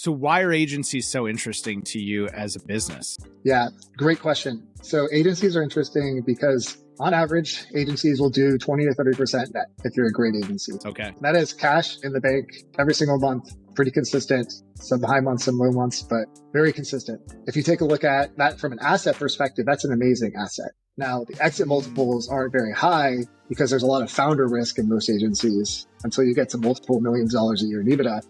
So why are agencies so interesting to you as a business? Yeah, great question. So agencies are interesting because on average, agencies will do 20 to 30% net if you're a great agency. Okay. That is cash in the bank every single month, pretty consistent, some high months, some low months, but very consistent. If you take a look at that from an asset perspective, that's an amazing asset. Now, the exit multiples aren't very high because there's a lot of founder risk in most agencies until you get to multiple millions of dollars a year in EBITDA.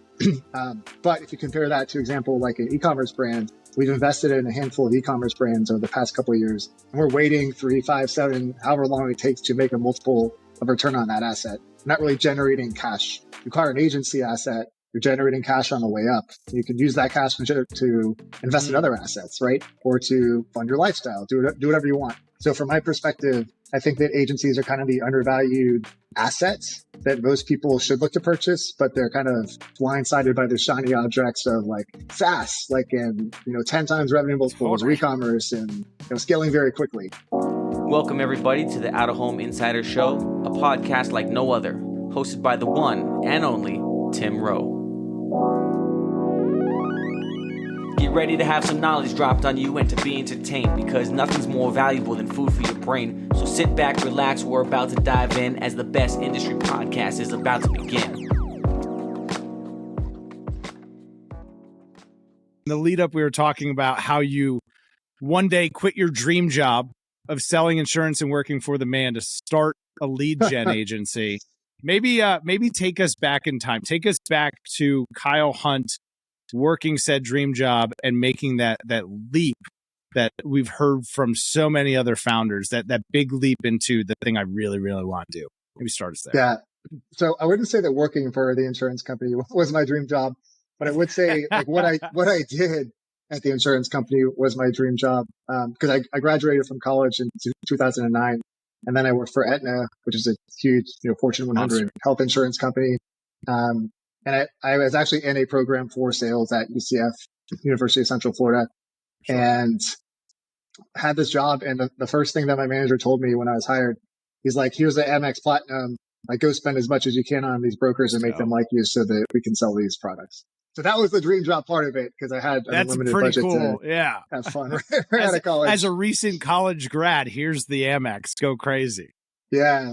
But if you compare that to example, like an e-commerce brand, we've invested in a handful of e-commerce brands over the past couple of years, and we're waiting 3, 5, 7, however long it takes to make a multiple of return on that asset. We're not really generating cash. You acquire an agency asset, you're generating cash on the way up. You can use that cash to invest in other assets, right? Or to fund your lifestyle, do whatever you want. So from my perspective, I think that agencies are kind of the undervalued assets that most people should look to purchase, but they're kind of blindsided by the shiny objects of like SaaS, like in 10 times revenue multiples, or e-commerce, and scaling very quickly. Welcome everybody to the Out of Home Insider Show, a podcast like no other, hosted by the one and only Tim Rowe. Get ready to have some knowledge dropped on you and to be entertained, because nothing's more valuable than food for your brain. So sit back, relax, we're about to dive in as the best industry podcast is about to begin. In the lead up, we were talking about how you one day quit your dream job of selling insurance and working for the man to start a lead gen agency. Maybe take us back in time. Take us back to Kyle Hunt working said dream job and making that leap that we've heard from so many other founders, that big leap into the thing I really, really want to do. Maybe start us there. Yeah. So I wouldn't say that working for the insurance company was my dream job, but I would say like what I did at the insurance company was my dream job. Because I graduated from college in 2009, and then I worked for Aetna, which is a huge, Fortune 100 health insurance company. And I was actually in a program for sales at UCF, University of Central Florida, and had this job. And the first thing that my manager told me when I was hired, he's like, here's the Amex Platinum. Like, go spend as much as you can on these brokers and make them like you so that we can sell these products. So that was the dream job part of it, because I had an unlimited budget to have fun right out of college. As a recent college grad, here's the Amex. Go crazy. Yeah.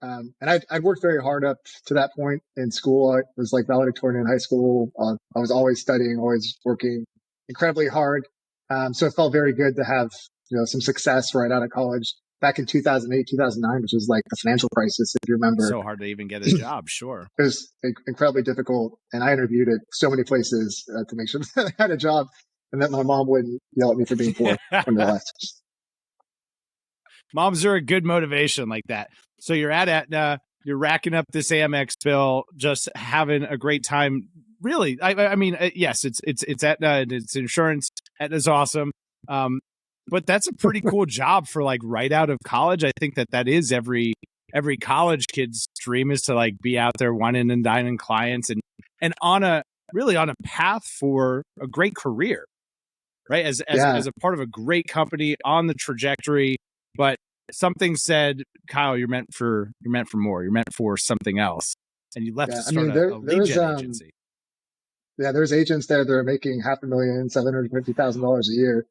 And I'd worked very hard up to that point in school. I was like valedictorian in high school. I was always studying, always working incredibly hard. So it felt very good to have, some success right out of college back in 2008, 2009, which was like the financial crisis, if you remember. So hard to even get a job. Sure. It was incredibly difficult. And I interviewed at so many places to make sure that I had a job and that my mom wouldn't yell at me for being poor when I left. Moms are a good motivation like that. So you're at Aetna, you're racking up this Amex bill, just having a great time. Really, I mean, yes, it's Aetna and it's insurance. Aetna's awesome, but that's a pretty cool job for like right out of college. I think that is every college kid's dream, is to like be out there whining and dining clients and on a path for a great career, right? As a part of a great company on the trajectory. But something said, Kyle, you're meant for more. You're meant for something else, and you left to start a lead gen agency. Yeah, there's agents there that are making $500,000, $750,000 a year.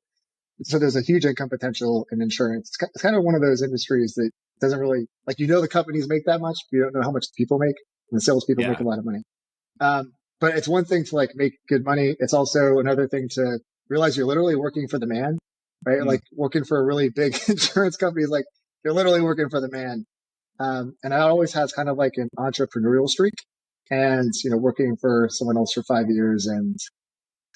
So there's a huge income potential in insurance. It's kind of one of those industries that doesn't really the companies make that much, but you don't know how much people make, and the salespeople make a lot of money. But it's one thing to like make good money. It's also another thing to realize you're literally working for the man. Right? Like working for a really big insurance company is like, you're literally working for the man. And I always has kind of like an entrepreneurial streak, and, working for someone else for 5 years. And,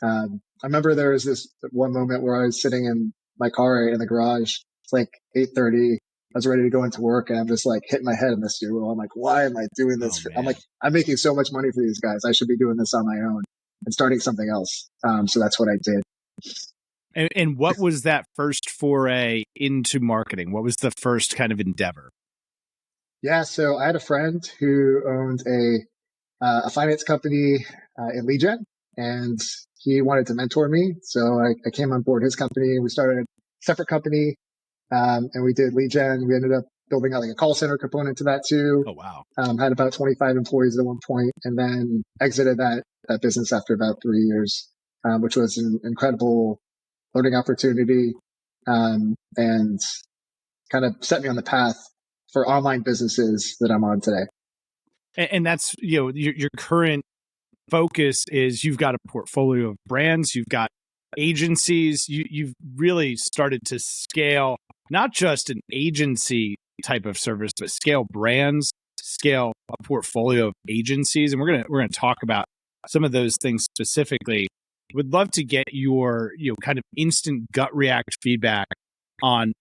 I remember there was this one moment where I was sitting in my car in the garage. It's like 8:30. I was ready to go into work, and I'm just like hitting my head in the steering wheel. I'm like, why am I doing this? I'm like, I'm making so much money for these guys. I should be doing this on my own and starting something else. So that's what I did. And what was that first foray into marketing? What was the first kind of endeavor? Yeah, so I had a friend who owned a finance company in lead gen, and he wanted to mentor me. So I came on board his company. We started a separate company, and we did lead gen. We ended up building out like a call center component to that too. Oh, wow. Had about 25 employees at one point, and then exited that business after about 3 years. which was an incredible learning opportunity, and kind of set me on the path for online businesses that I'm on today. And that's, your current focus is you've got a portfolio of brands, you've got agencies, you've really started to scale not just an agency type of service, but scale brands, scale a portfolio of agencies. And we're gonna talk about some of those things specifically. Would love to get your kind of instant gut react feedback on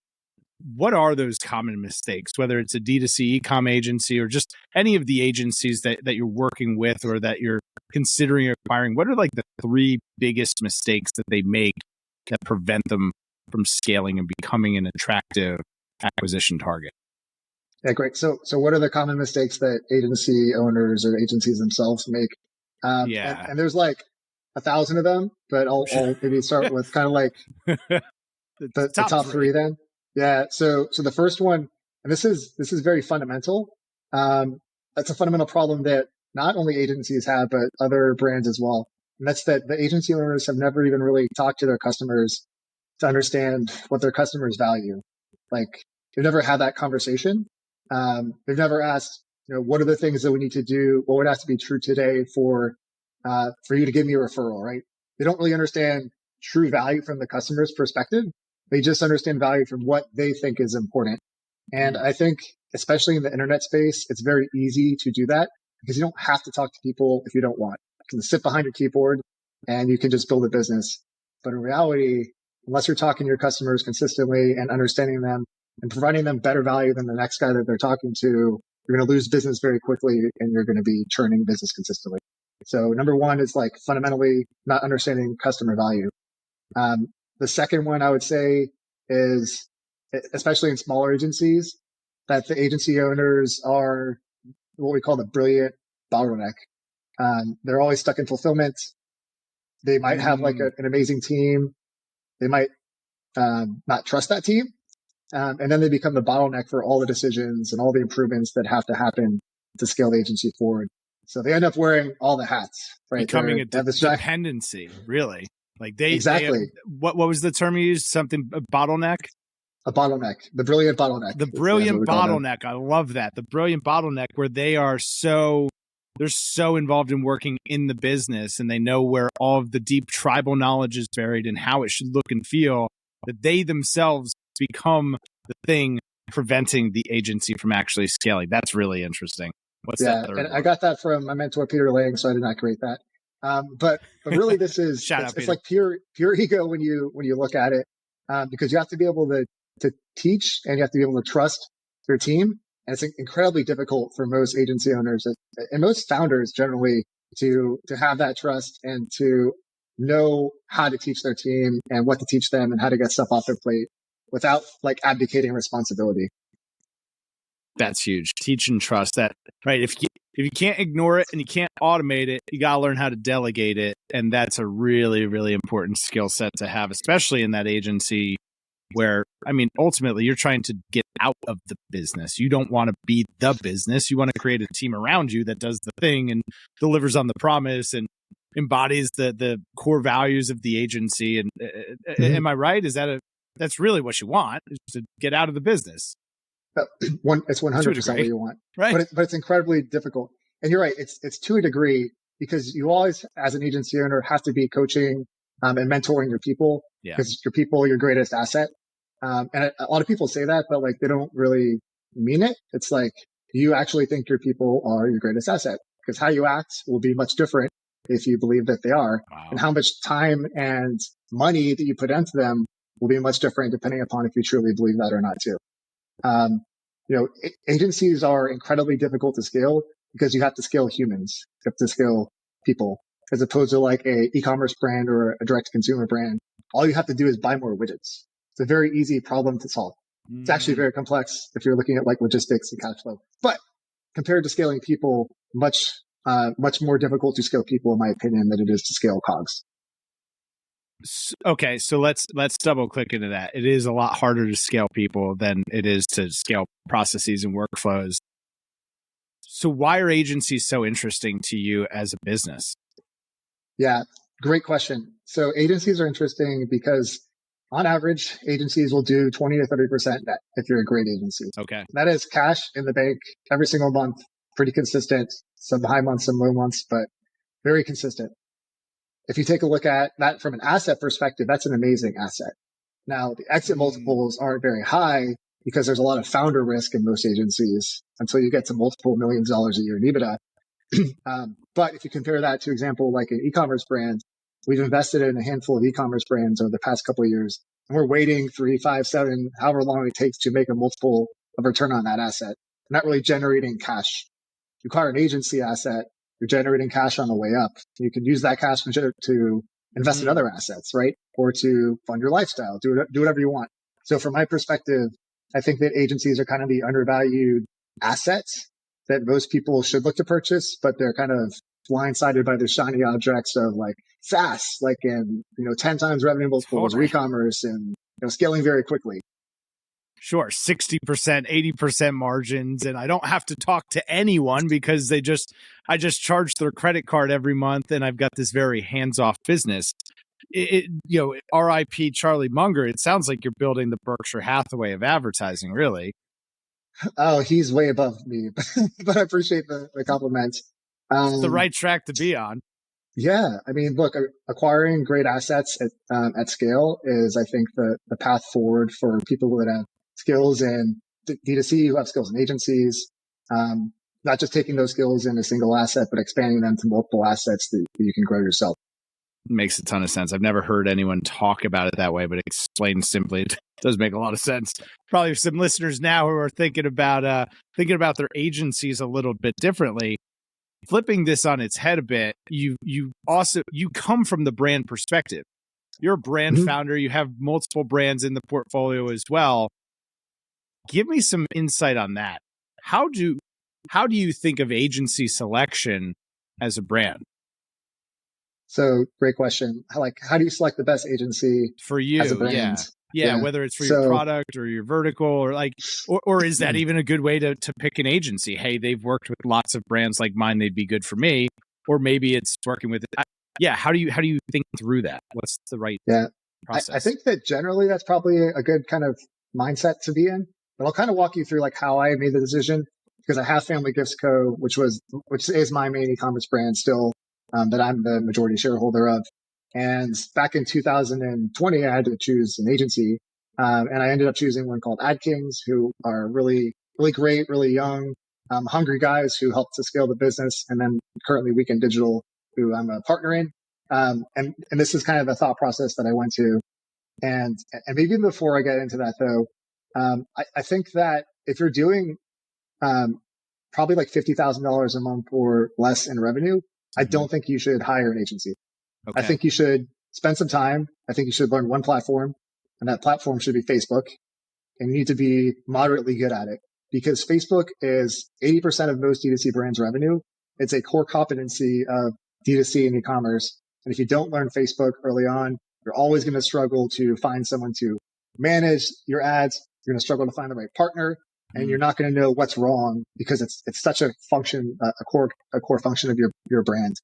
what are those common mistakes, whether it's a D2C ecom agency or just any of the agencies that you're working with or that you're considering acquiring. What are like the 3 biggest mistakes that they make that prevent them from scaling and becoming an attractive acquisition target? Yeah, great. So what are the common mistakes that agency owners or agencies themselves make? And there's like 1,000 of them, but I'll maybe start with kind of like the top 3 then. Yeah. So the first one, and this is very fundamental. That's a fundamental problem that not only agencies have, but other brands as well. And that's that the agency owners have never even really talked to their customers to understand what their customers value. Like they've never had that conversation. They've never asked, what are the things that we need to do? What would have to be true today for you to give me a referral, right? They don't really understand true value from the customer's perspective. They just understand value from what they think is important. And I think, especially in the internet space, it's very easy to do that because you don't have to talk to people if you don't want. You can sit behind your keyboard and you can just build a business. But in reality, unless you're talking to your customers consistently and understanding them and providing them better value than the next guy that they're talking to, you're going to lose business very quickly and you're going to be churning business consistently. So number 1 is like fundamentally not understanding customer value. The second one I would say is, especially in smaller agencies, that the agency owners are what we call the brilliant bottleneck. They're always stuck in fulfillment. They might have like an amazing team. They might not trust that team. And then they become the bottleneck for all the decisions and all the improvements that have to happen to scale the agency forward. So they end up wearing all the hats, right? Becoming a dependency, really. Like exactly. What was the term you used? Something a bottleneck? A bottleneck. The brilliant bottleneck. The brilliant bottleneck. I love that. The brilliant bottleneck, where they're so involved in working in the business and they know where all of the deep tribal knowledge is buried and how it should look and feel, that they themselves become the thing preventing the agency from actually scaling. That's really interesting. What's that third and one? I got that from my mentor, Peter Lang, so I did not create that. But really this is, it's like pure ego when you look at it, because you have to be able to teach and you have to be able to trust your team. And it's incredibly difficult for most agency owners and most founders generally to have that trust and to know how to teach their team and what to teach them and how to get stuff off their plate without like abdicating responsibility. That's huge. Teach and trust that, right? If you can't ignore it and you can't automate it, you got to learn how to delegate it. And that's a really, really important skill set to have, especially in that agency where, ultimately you're trying to get out of the business. You don't want to be the business. You want to create a team around you that does the thing and delivers on the promise and embodies the core values of the agency. And am I right? That's really what you want, is to get out of the business. It's 100% what you want, right? But it's incredibly difficult. And you're right. It's to a degree because you always, as an agency owner, have to be coaching and mentoring your people because your people are your greatest asset. And a lot of people say that, but like they don't really mean it. It's like you actually think your people are your greatest asset because how you act will be much different if you believe that they are, and how much time and money that you put into them will be much different depending upon if you truly believe that or not too. Agencies are incredibly difficult to scale because you have to scale humans. You have to scale people as opposed to like a e-commerce brand or a direct consumer brand. All you have to do is buy more widgets. It's a very easy problem to solve. It's actually very complex if you're looking at like logistics and cash flow, but compared to scaling people, much more difficult to scale people, in my opinion, than it is to scale COGS. Okay, so let's double click into that. It is a lot harder to scale people than it is to scale processes and workflows. So why are agencies so interesting to you as a business? Yeah, great question. So agencies are interesting because on average, agencies will do 20 to 30% net if you're a great agency. Okay. That is cash in the bank every single month, pretty consistent, some high months, some low months, but very consistent. If you take a look at that from an asset perspective, that's an amazing asset. Now, the exit multiples aren't very high because there's a lot of founder risk in most agencies until you get to multiple millions of dollars a year in EBITDA. But if you compare that to example, like an e-commerce brand, we've invested in a handful of e-commerce brands over the past couple of years, and we're waiting 3, 5, 7, however long it takes to make a multiple of return on that asset, not really generating cash. You acquire an agency asset, you're generating cash on the way up. You can use that cash to invest in other assets, right? Or to fund your lifestyle, do whatever you want. So from my perspective, I think that agencies are kind of the undervalued assets that most people should look to purchase, but they're kind of blindsided by the shiny objects of like SaaS, like in, 10 times revenue multiples or e-commerce and, scaling very quickly. Sure. 60%, 80% margins. And I don't have to talk to anyone because I just charge their credit card every month. And I've got this very hands-off business. RIP Charlie Munger, it sounds like you're building the Berkshire Hathaway of advertising, really. Oh, he's way above me, but I appreciate the compliment. It's the right track to be on. Yeah. I mean, look, acquiring great assets at scale is, I think, the path forward for people that have skills in D2C, who have skills in agencies, not just taking those skills in a single asset, but expanding them to multiple assets that you can grow yourself. Makes a ton of sense. I've never heard anyone talk about it that way, but explained simply, it does make a lot of sense. Probably some listeners now who are thinking about their agencies a little bit differently. Flipping this on its head a bit, you come from the brand perspective. You're a brand founder. You have multiple brands in the portfolio as well. Give me some insight on that. How do you think of agency selection as a brand? So great question. How do you select the best agency for you as a brand? Yeah. Whether it's for your product or your vertical or is that even a good way to pick an agency? Hey, they've worked with lots of brands like mine. They'd be good for me. Or maybe it's working with how do you think through that? What's the right process? I think that generally that's probably a good kind of mindset to be in. But I'll kind of walk you through like how I made the decision, because I have Family Gifts Co., which is my main e-commerce brand still, that I'm the majority shareholder of. And back in 2020, I had to choose an agency. And I ended up choosing one called AdKings, who are really, really great, really young, hungry guys who helped to scale the business. And then currently Weekend Digital, who I'm a partner in. And this is kind of the thought process that I went to. And maybe even before I get into that though, I think that if you're doing, probably like $50,000 a month or less in revenue, I don't think you should hire an agency. Okay. I think you should spend some time. I think you should learn one platform, and that platform should be Facebook. And you need to be moderately good at it, because Facebook is 80% of most D2C brands' revenue. It's a core competency of D2C and e-commerce. And if you don't learn Facebook early on, you're always going to struggle to find someone to manage your ads. You're going to struggle to find the right partner, and you're not going to know what's wrong because it's such a function, a core function of your brand.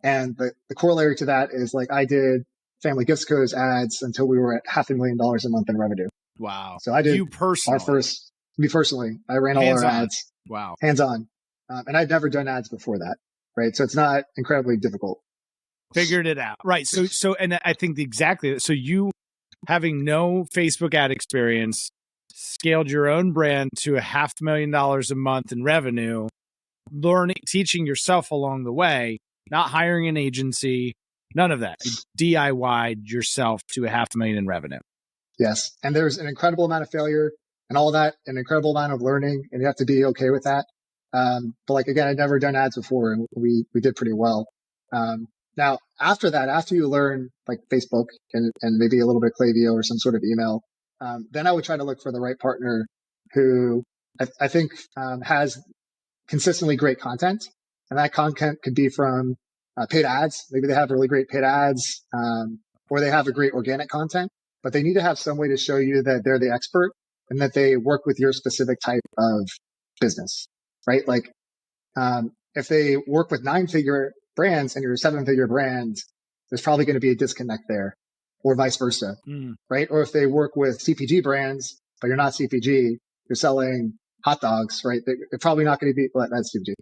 And the corollary to that is, like, I did Family Gifts Co.'s ads until we were at $500,000 a month in revenue. Wow. So I did you personally. Me personally, I ran all our ads. Wow. Hands on. And I'd never done ads before that. Right. So it's not incredibly difficult. Figured it out. Right. So, and I think exactly. So you, having no Facebook ad experience, scaled your own brand to $500,000 a month in revenue, teaching yourself along the way, not hiring an agency, none of that. You DIY'd yourself to $500,000 in revenue. Yes. And there's an incredible amount of failure and all that, an incredible amount of learning, and you have to be okay with that. But like, again, I'd never done ads before, and we did pretty well. Now, after that, after you learn like Facebook and maybe a little bit of Klaviyo or some sort of email, then I would try to look for the right partner who I think has consistently great content. And that content could be from paid ads. Maybe they have really great paid ads, or they have a great organic content, but they need to have some way to show you that they're the expert and that they work with your specific type of business, right? Like, if they work with 9-figure brands and you're a 7-figure brand, there's probably going to be a disconnect there, or vice versa, right? Or if they work with CPG brands, but you're not CPG, you're selling hot dogs, right? They're probably not going to be, well, that's CPG.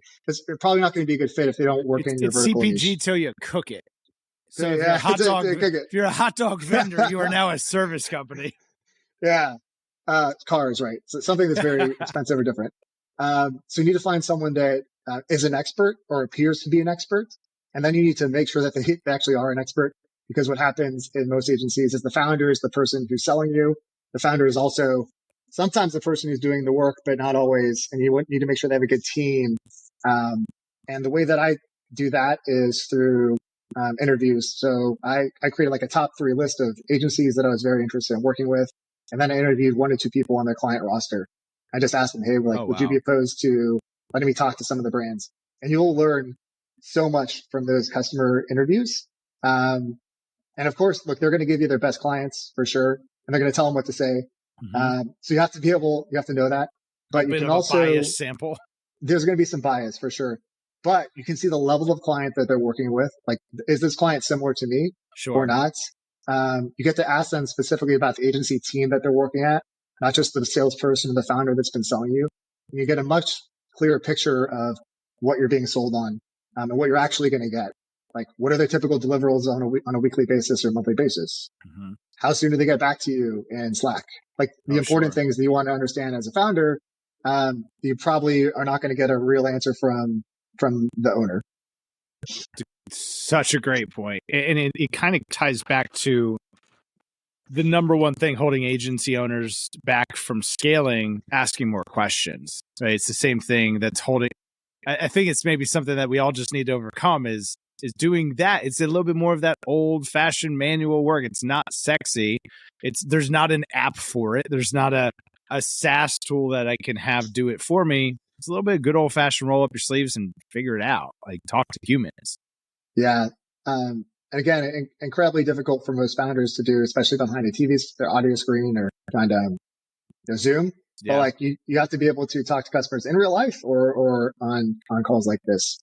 They're probably not going to be a good fit if they don't work in your vertical CPG niche. till you cook it. So if you're a hot dog vendor, you are now a service company. Yeah. Cars, right? So something that's very expensive or different. So you need to find someone that is an expert or appears to be an expert. And then you need to make sure that they actually are an expert, because what happens in most agencies is the founder is the person who's selling you. The founder is also sometimes the person who's doing the work, but not always. And you need to make sure they have a good team. And the way that I do that is through interviews. So I created like a top 3 list of agencies that I was very interested in working with. And then I interviewed 1 or 2 people on their client roster. I just asked them, hey, would you be opposed to letting me talk to some of the brands? And you'll learn so much from those customer interviews. And of course, look, they're going to give you their best clients for sure. And they're going to tell them what to say. So you have to know that. But you can also, bias sample. There's going to be some bias for sure. But you can see the level of client that they're working with. Like, is this client similar to me or not? You get to ask them specifically about the agency team that they're working at, not just the salesperson or the founder that's been selling you. And you get a much clearer picture of what you're being sold on, and what you're actually going to get. Like, what are their typical deliverables on a weekly basis or monthly basis? How soon do they get back to you in Slack? Like, the important things that you want to understand as a founder, you probably are not going to get a real answer from the owner. Such a great point. And it kind of ties back to the number one thing holding agency owners back from scaling, asking more questions, right? It's the same thing that's holding. I think it's maybe something that we all just need to overcome is doing that. It's a little bit more of that old fashioned manual work. It's not sexy. There's not an app for it. There's not a SaaS tool that I can have do it for me. It's a little bit of good old fashioned roll up your sleeves and figure it out. Like, talk to humans. Yeah. And again, incredibly difficult for most founders to do, especially behind a TV, their audio screen, or trying to Zoom. Yeah. But like, you have to be able to talk to customers in real life or on calls like this.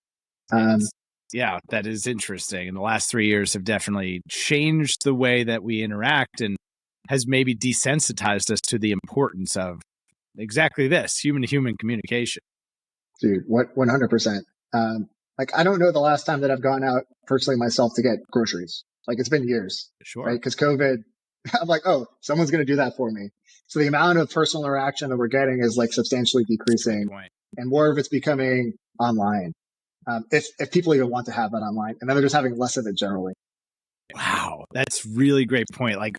Yeah, that is interesting. And the last 3 years have definitely changed the way that we interact and has maybe desensitized us to the importance of exactly this, human to human communication. Dude, 100%. Like, I don't know the last time that I've gone out personally myself to get groceries. Like, it's been years. Sure. Right? Because COVID, I'm like, oh, someone's going to do that for me. So the amount of personal interaction that we're getting is like substantially decreasing, and more of it's becoming online. If people even want to have that online, and then they're just having less of it generally. Wow. That's really great point. Like,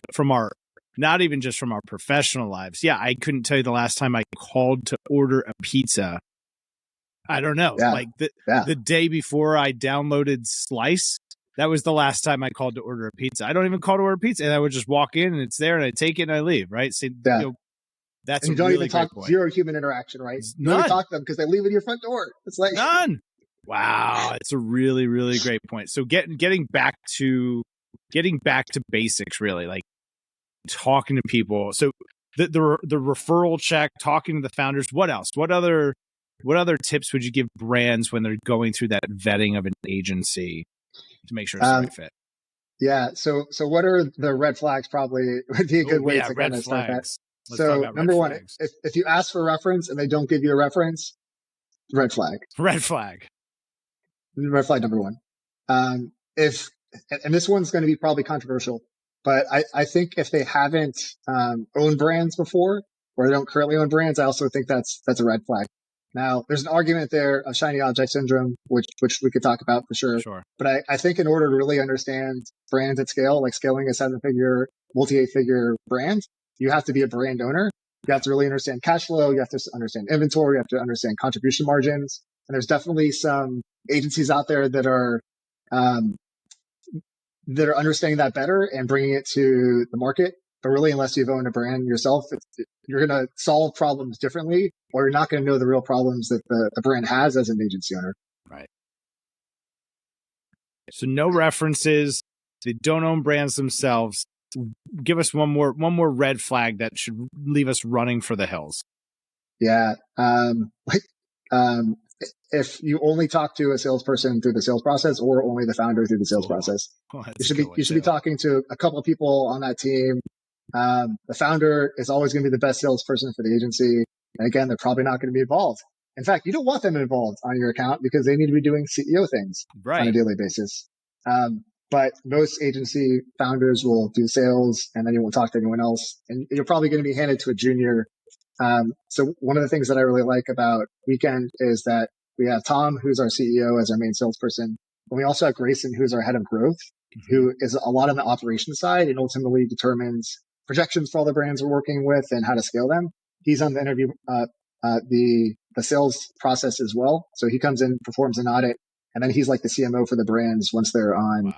not even just from our professional lives. Yeah. I couldn't tell you the last time I called to order a pizza. I don't know. Yeah. Like the day before I downloaded Slice, that was the last time I called to order a pizza. I don't even call to order pizza, and I would just walk in and it's there and I take it and I leave. Right. So that's and you don't even talk, zero human interaction, right? You don't even talk to them because they leave at your front door. It's like none. Wow. It's a really, really great point. So getting back to basics, really, like talking to people. So the referral check, talking to the founders. What else? What other tips would you give brands when they're going through that vetting of an agency to make sure it's the right fit? Yeah. So what are the red flags? Probably would be a good way to kind of start that. So number one, if you ask for a reference and they don't give you a reference, red flag. Red flag. Red flag number one. And this one's going to be probably controversial, but I think if they haven't owned brands before, or they don't currently own brands, I also think that's a red flag. Now, there's an argument there of shiny object syndrome, which we could talk about for sure. But I think in order to really understand brands at scale, like scaling a 7-figure, multi-8-figure brand, you have to be a brand owner. You have to really understand cash flow. You have to understand inventory. You have to understand contribution margins. And there's definitely some agencies out there that are understanding that better and bringing it to the market. But really, unless you've owned a brand yourself, you're going to solve problems differently, or you're not going to know the real problems that the brand has as an agency owner. Right. So no references. They don't own brands themselves. Give us one more red flag that should leave us running for the hills. Yeah. if you only talk to a salesperson through the sales process or only the founder through the sales process. Well, You should be talking to a couple of people on that team. The founder is always going to be the best salesperson for the agency. And again, they're probably not going to be involved. In fact, you don't want them involved on your account because they need to be doing CEO things on a daily basis. But most agency founders will do sales and then you won't talk to anyone else. And you're probably going to be handed to a junior. So one of the things that I really like about Weekend is that we have Tom, who's our CEO, as our main salesperson. And we also have Grayson, who's our head of growth, who is a lot on the operations side and ultimately determines projections for all the brands we're working with and how to scale them. He's on the interview, the sales process as well. So he comes in, performs an audit, and then he's like the CMO for the brands once they're on,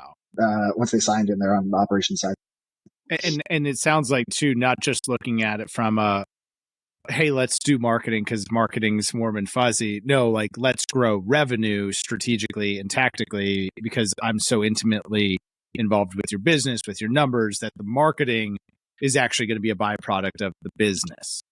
once they signed in, they're on the operations side. And it sounds like too, not just looking at it from a, hey, let's do marketing because marketing's warm and fuzzy. No, like let's grow revenue strategically and tactically because I'm so intimately involved with your business, with your numbers, that the marketing is actually going to be a byproduct of the business.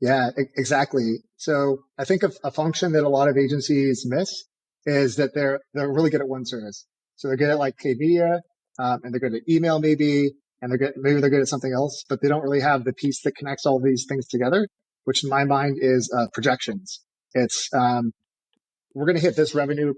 Yeah, exactly. So I think a function that a lot of agencies miss is that they're really good at one service. So they're good at like paid media, and they're good at email maybe, and maybe they're good at something else, but they don't really have the piece that connects all these things together, which in my mind is projections. It's we're going to hit this revenue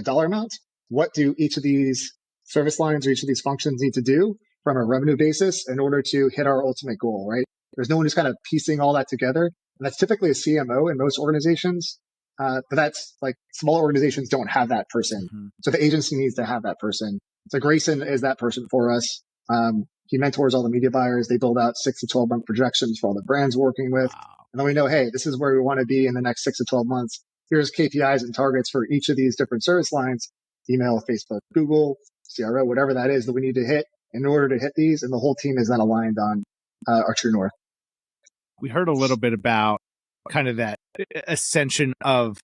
dollar amount. What do each of these service lines or each of these functions need to do from a revenue basis in order to hit our ultimate goal, right? There's no one who's kind of piecing all that together. And that's typically a CMO in most organizations. But that's like smaller organizations don't have that person. Mm-hmm. So the agency needs to have that person. So Grayson is that person for us. He mentors all the media buyers. They build out 6 to 12 month projections for all the brands we're working with. Wow. And then we know, hey, this is where we want to be in the next 6 to 12 months. Here's KPIs and targets for each of these different service lines, email, Facebook, Google, CRO, whatever that is that we need to hit in order to hit these. And the whole team is then aligned on our true north. We heard a little bit about kind of that ascension of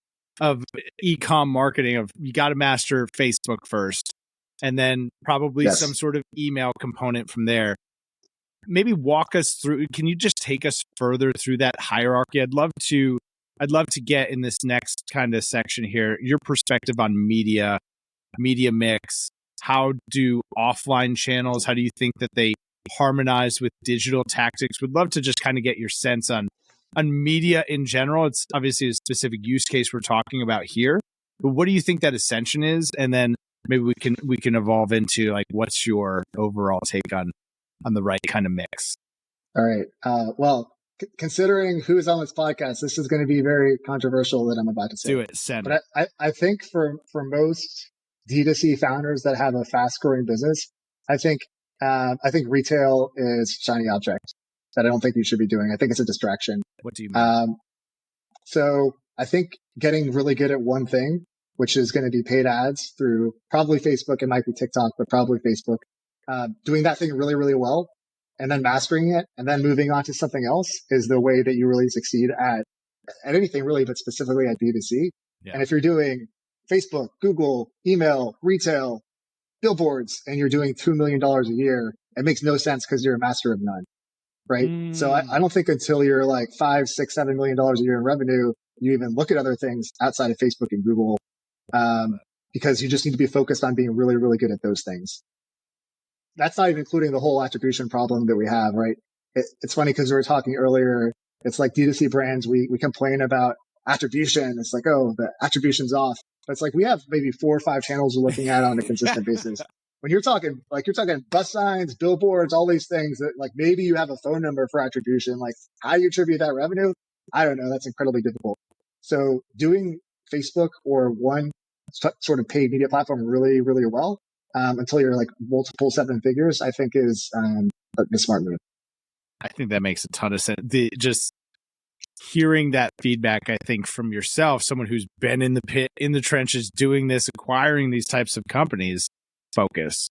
ecom marketing of you got to master Facebook first and then probably some sort of email component from there. Maybe walk us through. Can you just take us further through that hierarchy? I'd love to get in this next kind of section here, your perspective on media mix. How do offline channels, how do you think that they harmonize with digital tactics? Would love to just kind of get your sense on media in general. It's obviously a specific use case we're talking about here, but what do you think that ascension is? And then maybe we can evolve into like, what's your overall take on the right kind of mix? All right. Well, considering who's on this podcast, this is going to be very controversial that I'm about to say. Do it, send. But I think for most D2C founders that have a fast growing business, I think retail is shiny object that I don't think you should be doing. I think it's a distraction. What do you mean? So I think getting really good at one thing, which is going to be paid ads through probably Facebook, it might be TikTok, but probably Facebook, doing that thing really, really well and then mastering it and then moving on to something else is the way that you really succeed at anything really, but specifically at D2C. Yeah. And if you're doing Facebook, Google, email, retail, billboards, and you're doing $2 million a year, it makes no sense because you're a master of none, right? So I don't think until you're like $5, $6, $7 million a year in revenue, you even look at other things outside of Facebook and Google, because you just need to be focused on being really, really good at those things. That's not even including the whole attribution problem that we have, right? It's funny because we were talking earlier. It's like D2C brands, we complain about attribution. It's like, oh, the attribution's off. But it's like we have maybe 4 or 5 channels we're looking at on a consistent basis. When you're talking bus signs, billboards, all these things that like maybe you have a phone number for attribution, like how you attribute that revenue, I don't know. That's incredibly difficult. So doing Facebook or one sort of paid media platform really, really well until you're like multiple 7 figures, I think is a smart move. I think that makes a ton of sense. Just hearing that feedback, I think from yourself, someone who's been in the pit, in the trenches, doing this, acquiring these types of companies, focus.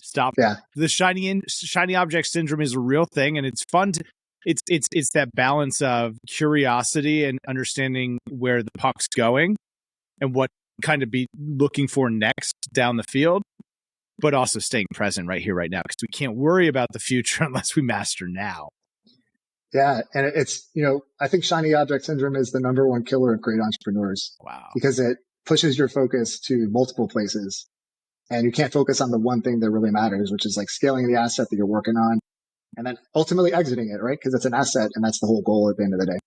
Stop. Yeah. The shiny object syndrome is a real thing, and it's fun to. It's that balance of curiosity and understanding where the puck's going, and what kind of be looking for next down the field, but also staying present right here, right now, because we can't worry about the future unless we master now. Yeah. And it's, I think shiny object syndrome is the number one killer of great entrepreneurs. Wow. Because it pushes your focus to multiple places and you can't focus on the one thing that really matters, which is like scaling the asset that you're working on and then ultimately exiting it, right? Because it's an asset and that's the whole goal at the end of the day.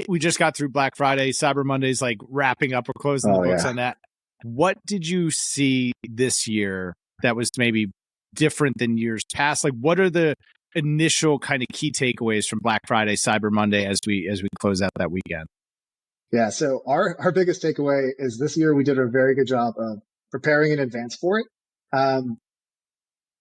We just got through Black Friday, Cyber Monday's like wrapping up or closing the books on that. What did you see this year that was maybe different than years past? Like, what are the initial kind of key takeaways from Black Friday, Cyber Monday as we close out that weekend? Yeah. So our biggest takeaway is this year we did a very good job of preparing in advance for it.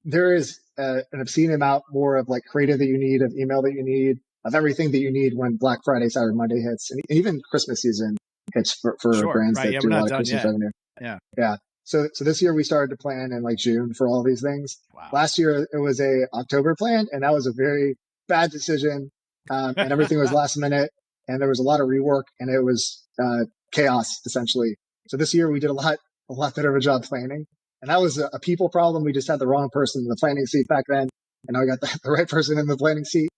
There is an obscene amount more of like creative that you need, of email that you need, of everything that you need when Black Friday, Cyber Monday hits, and even Christmas season hits for brands that do a lot of Christmas revenue. Yeah. So this year we started to plan in like June for all these things. Wow. Last year it was a October plan, and that was a very bad decision. And everything was last minute, and there was a lot of rework, and it was chaos essentially. So this year we did a lot better of a job planning, and that was a people problem. We just had the wrong person in the planning seat back then, and now we got the right person in the planning seat.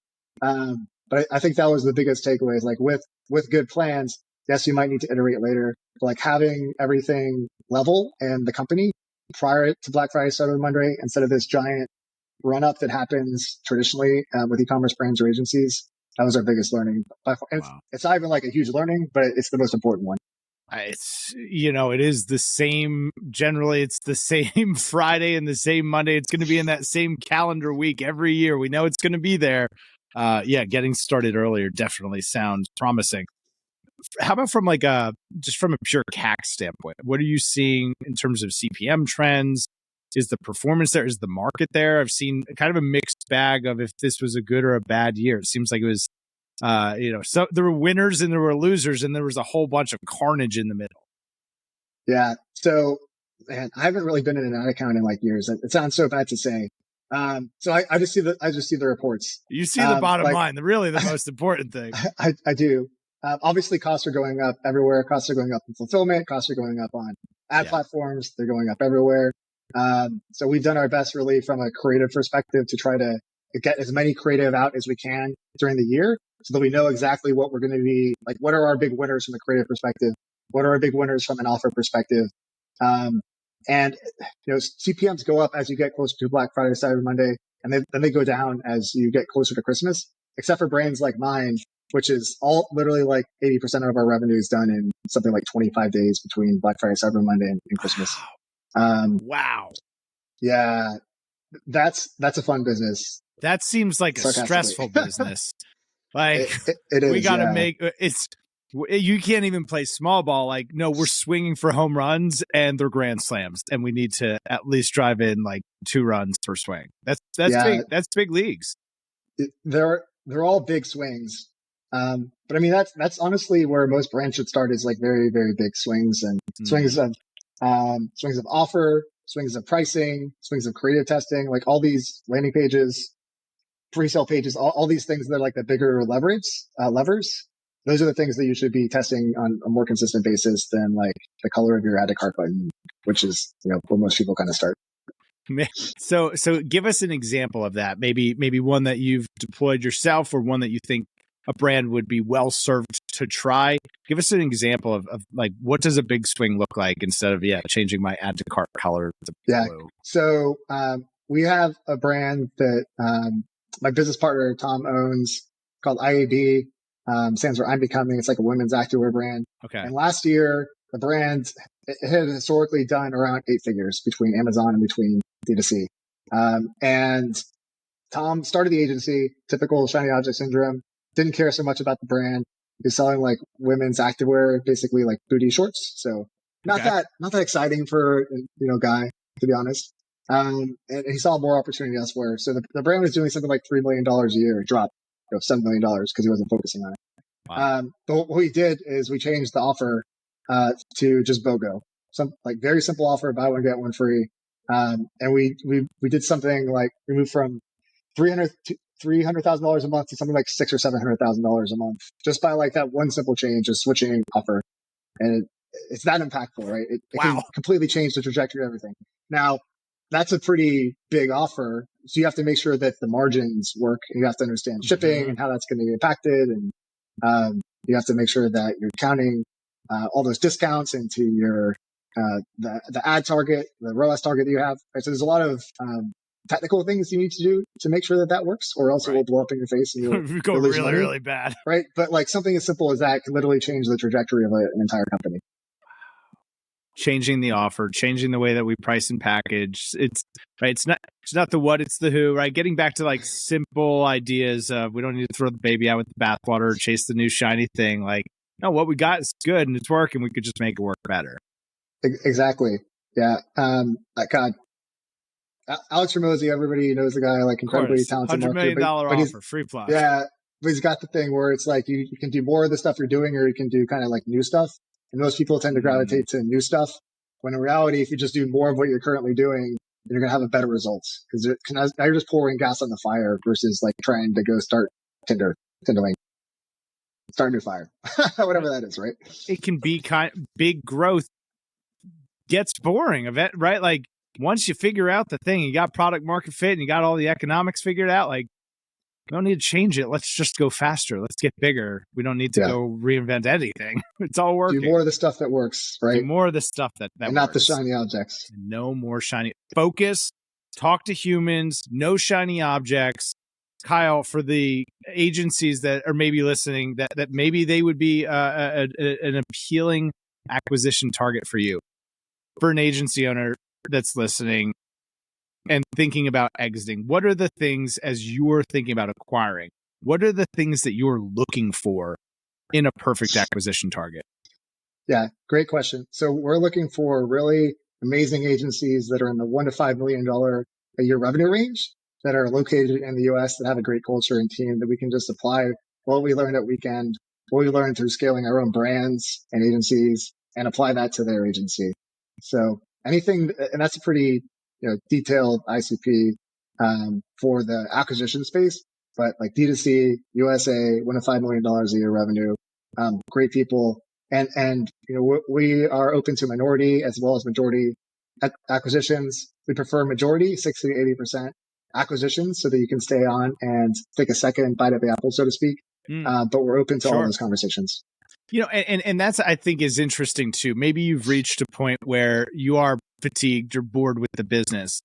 But I think that was the biggest takeaway is like with good plans, yes, you might need to iterate later, but like having everything level and the company prior to Black Friday, Cyber Monday, instead of this giant run up that happens traditionally with e-commerce brands or agencies. That was our biggest learning. Wow. It's not even like a huge learning, but it's the most important one. It's, it is the same. Generally, it's the same Friday and the same Monday. It's going to be in that same calendar week every year. We know it's going to be there. Getting started earlier definitely sounds promising. How about from like just from a pure CAC standpoint? What are you seeing in terms of CPM trends? Is the performance there? Is the market there? I've seen kind of a mixed bag of if this was a good or a bad year. It seems like it was, so there were winners and there were losers, and there was a whole bunch of carnage in the middle. Yeah. So, man, I haven't really been in an ad account in like years. It sounds so bad to say. So I just see the reports. You see the bottom line, the most important thing. I do. Obviously, costs are going up everywhere. Costs are going up in fulfillment. Costs are going up on ad platforms. They're going up everywhere. So we've done our best really from a creative perspective to try to get as many creative out as we can during the year so that we know exactly what we're going to be like. What are our big winners from a creative perspective? What are our big winners from an offer perspective? And CPMs go up as you get closer to Black Friday, Cyber Monday, and then they go down as you get closer to Christmas, except for brands like mine, which is all literally like 80% of our revenue is done in something like 25 days between Black Friday, Cyber Monday and Christmas. Wow. Yeah, that's a fun business. That seems like a stressful business. Like it is, we got to make you can't even play small ball. Like, no, we're swinging for home runs and they're grand slams, and we need to at least drive in like 2 runs per swing. That's big. That's big leagues. They're all big swings. But I mean, that's honestly where most brands should start is like very, very big swings and swings of offer, swings of pricing, swings of creative testing, like all these landing pages, pre-sale pages, all these things that are like the bigger levers. Those are the things that you should be testing on a more consistent basis than like the color of your add to cart button, which is, where most people kind of start. So give us an example of that. Maybe one that you've deployed yourself or one that you think a brand would be well served to try. Give us an example of like, what does a big swing look like instead of, changing my add to cart color to blue? So, we have a brand that, my business partner, Tom, owns called IAB, stands for I'm Becoming. It's like a women's activewear brand. Okay. And last year, the brand, it had historically done around 8 figures between Amazon and between D2C. And Tom started the agency, typical shiny object syndrome, didn't care so much about the brand. He's selling like women's activewear, basically like booty shorts. So not that exciting for, guy, to be honest. And he saw more opportunity elsewhere. So the brand was doing something like $3 million a year, dropped $7 million because he wasn't focusing on it. Wow. But what we did is we changed the offer to just BOGO. Some like very simple offer, buy one, get one free. And we did something like we moved from $300,000 a month to something like $600,000 or $700,000 a month, just by like that one simple change, just switching offer. And it's that impactful, right? It can completely change the trajectory of everything. Now, that's a pretty big offer. So you have to make sure that the margins work, and you have to understand shipping and how that's going to be impacted. And you have to make sure that you're counting all those discounts into your the ad target, the ROAS target that you have. Right? So there's a lot of technical things you need to do to make sure that that works, or else it will blow up in your face and you'll go lose really, money, really bad. Right? But like something as simple as that can literally change the trajectory of an entire company. Changing the offer, changing the way that we price and package. It's right. It's not the what, it's the who, right? Getting back to like simple ideas of we don't need to throw the baby out with the bathwater or chase the new shiny thing. Like, no, what we got is good and it's working. We could just make it work better. Exactly. Yeah. God, Alex Ramosi, everybody knows the guy, like incredibly talented $100 million marketer, offer, free plus. Yeah. But he's got the thing where it's like you can do more of the stuff you're doing, or you can do kind of like new stuff. And most people tend to gravitate to new stuff. When in reality, if you just do more of what you're currently doing, then you're going to have a better results. Because now you're just pouring gas on the fire versus like trying to go start kindling, start a new fire, whatever that is, right? It can be big growth gets boring, right? Like once you figure out the thing, you got product market fit and you got all the economics figured out, like we don't need to change it. Let's just go faster. Let's get bigger. We don't need to go reinvent anything. It's all working. Do more of the stuff that works, right? Do more of the stuff that and works. Not the shiny objects. No more shiny. Focus, talk to humans, no shiny objects. Kyle, for the agencies that are maybe listening, that maybe they would be an appealing acquisition target for you. For an agency owner that's listening and thinking about exiting, what are the things as you're thinking about acquiring? What are the things that you're looking for in a perfect acquisition target? Yeah, great question. So we're looking for really amazing agencies that are in the $1 to $5 million a year revenue range, that are located in the US, that have a great culture and team, that we can just apply what we learned at Weekend, what we learned through scaling our own brands and agencies, and apply that to their agency. So anything, and that's a pretty detailed ICP for the acquisition space, but like D2C, USA, $1 to $5 million a year revenue, great people. And we are open to minority as well as majority acquisitions. We prefer majority, 60 to 80% acquisitions, so that you can stay on and take a second bite at the apple, so to speak. But we're open to all those conversations. And that's, I think, is interesting too. Maybe you've reached a point where you are fatigued or bored with the business.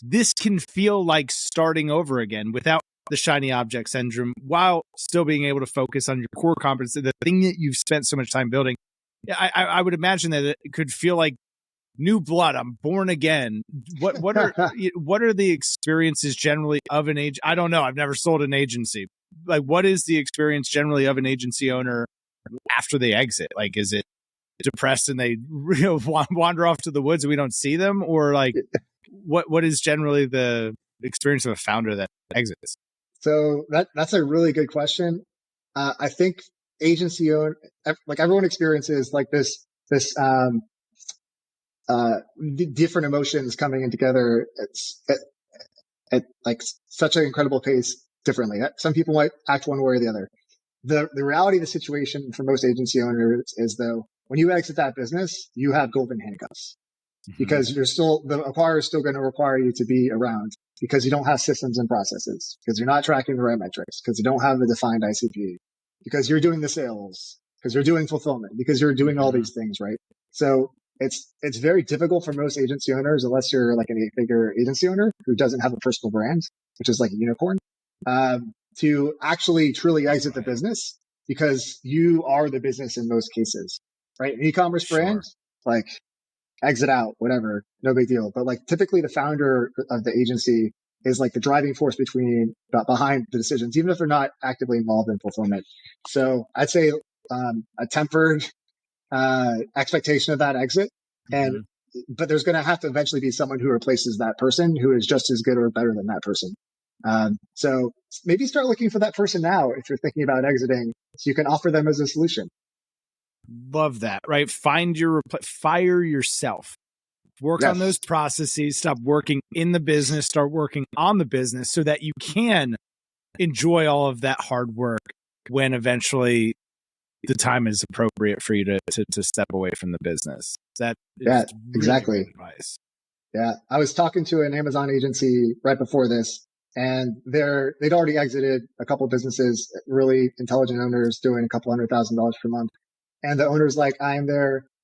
This can feel like starting over again without the shiny object syndrome, while still being able to focus on your core competency, the thing that you've spent so much time building. I would imagine that it could feel like new blood. I'm born again. What are the experiences generally of an agent? I don't know. I've never sold an agency. Like, what is the experience generally of an agency owner after they exit? Like, is it depressed and they wander off to the woods and we don't see them, or like what is generally the experience of a founder that exits? So that's a really good question. I think agency owner, like everyone experiences like this different emotions coming in together at like such an incredible pace differently. Some people might act one way or the other. The reality of the situation for most agency owners is, though, when you exit that business, you have golden handcuffs, because the acquirer is still going to require you to be around, because you don't have systems and processes, because you're not tracking the right metrics, because you don't have the defined ICP, because you're doing the sales, because you're doing fulfillment, because you're doing all these things, right? So it's very difficult for most agency owners, unless you're like an 8-figure agency owner who doesn't have a personal brand, which is like a unicorn, to actually truly exit the business, because you are the business in most cases, right? An e-commerce brand, like exit out, whatever, no big deal. But like typically the founder of the agency is like the driving force behind the decisions, even if they're not actively involved in fulfillment. So I'd say a tempered expectation of that exit, but there's going to have to eventually be someone who replaces that person, who is just as good or better than that person. So maybe start looking for that person now if you're thinking about exiting, so you can offer them as a solution. Love that, right? Fire yourself. Work on those processes. Stop working in the business. Start working on the business, so that you can enjoy all of that hard work when eventually the time is appropriate for you to step away from the business. That is exactly. Advice. Yeah. I was talking to an Amazon agency right before this, and they'd already exited a couple of businesses, really intelligent owners doing a couple $100,000 per month. And the owner's like,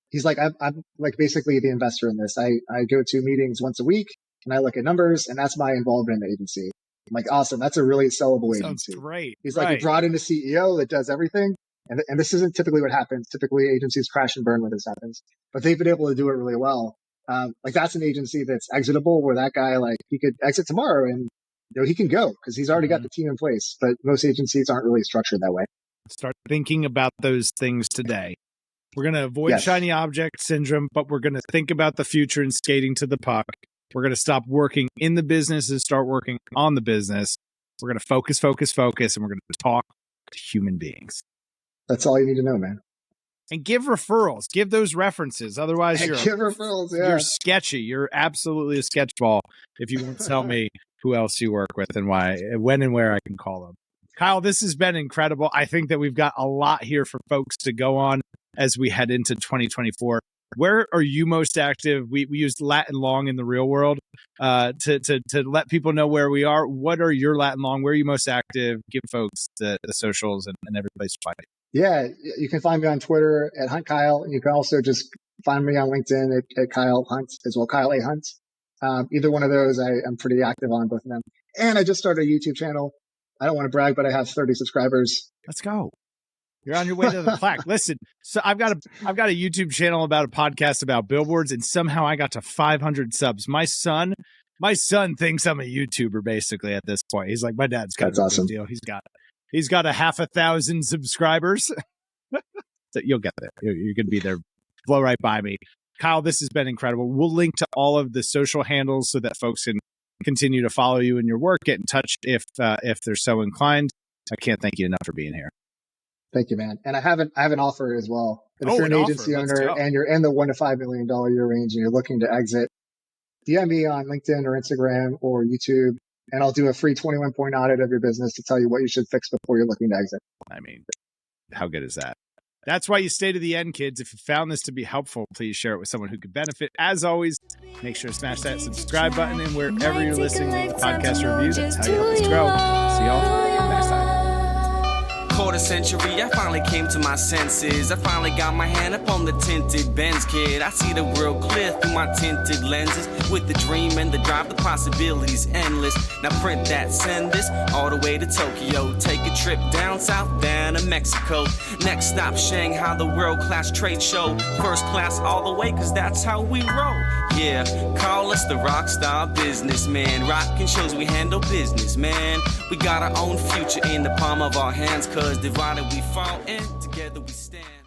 he's like, I'm like basically the investor in this. I go to meetings once a week and I look at numbers, and that's my involvement in the agency. I'm like, awesome. That's a really sellable agency. Sounds great. He's like, we brought in a CEO that does everything. And this isn't typically what happens. Typically agencies crash and burn when this happens, but they've been able to do it really well. Like that's an agency that's exitable, where that guy, like, he could exit tomorrow and he can go because he's already got the team in place. But most agencies aren't really structured that way. Start thinking about those things today. We're going to avoid shiny object syndrome, but we're going to think about the future and skating to the puck. We're going to stop working in the business and start working on the business. We're going to focus, and we're going to talk to human beings. That's all you need to know, man. And give referrals. Give those references. Otherwise, you're sketchy. You're absolutely a sketchball if you won't tell me who else you work with and why, when and where I can call them. Kyle, this has been incredible. I think that we've got a lot here for folks to go on as we head into 2024. Where are you most active? We used Latin long in the real world to let people know where we are. What are your Latin long? Where are you most active? Give folks the socials and every place to find it. Yeah, you can find me on Twitter at Hunt Kyle. You can also just find me on LinkedIn at Kyle Hunt as well, Kyle A. Hunt. Either one of those, I'm pretty active on both of them. And I just started a YouTube channel. I don't want to brag, but I have 30 subscribers. Let's go. You're on your way to the plaque. Listen, so I've got a YouTube channel about a podcast about billboards, and somehow I got to 500 subs. My son thinks I'm a YouTuber basically at this point. He's like, my dad's got a awesome deal. He's got a 500,000 subscribers. So you'll get there. You're going to be there. Blow right by me. Kyle, this has been incredible. We'll link to all of the social handles so that folks can continue to follow you in your work, get in touch if they're so inclined. I can't thank you enough for being here. Thank you, man. And I have an offer as well. If you're an agency owner and you're in the $1 to $5 million year range and you're looking to exit, DM me on LinkedIn or Instagram or YouTube, and I'll do a free 21-point audit of your business to tell you what you should fix before you're looking to exit. I mean, how good is that? That's why you stay to the end, kids. If you found this to be helpful, please share it with someone who could benefit. As always, make sure to smash that subscribe button, and wherever you're listening to the podcast reviews, that's how you help us grow. See y'all next time. Quarter century, I finally came to my senses. I finally got my hand up on the tinted Benz, kid. I see the world clear through my tinted lenses. With the dream and the drive, the possibilities endless. Now print that, send this all the way to Tokyo. Take a trip down south, down to Mexico. Next stop, Shanghai, the world-class trade show. First class all the way, cause that's how we roll. Yeah, call us the rock star businessman. Rockin' shows, we handle business, man. We got our own future in the palm of our hands, cause divided we fall and together we stand.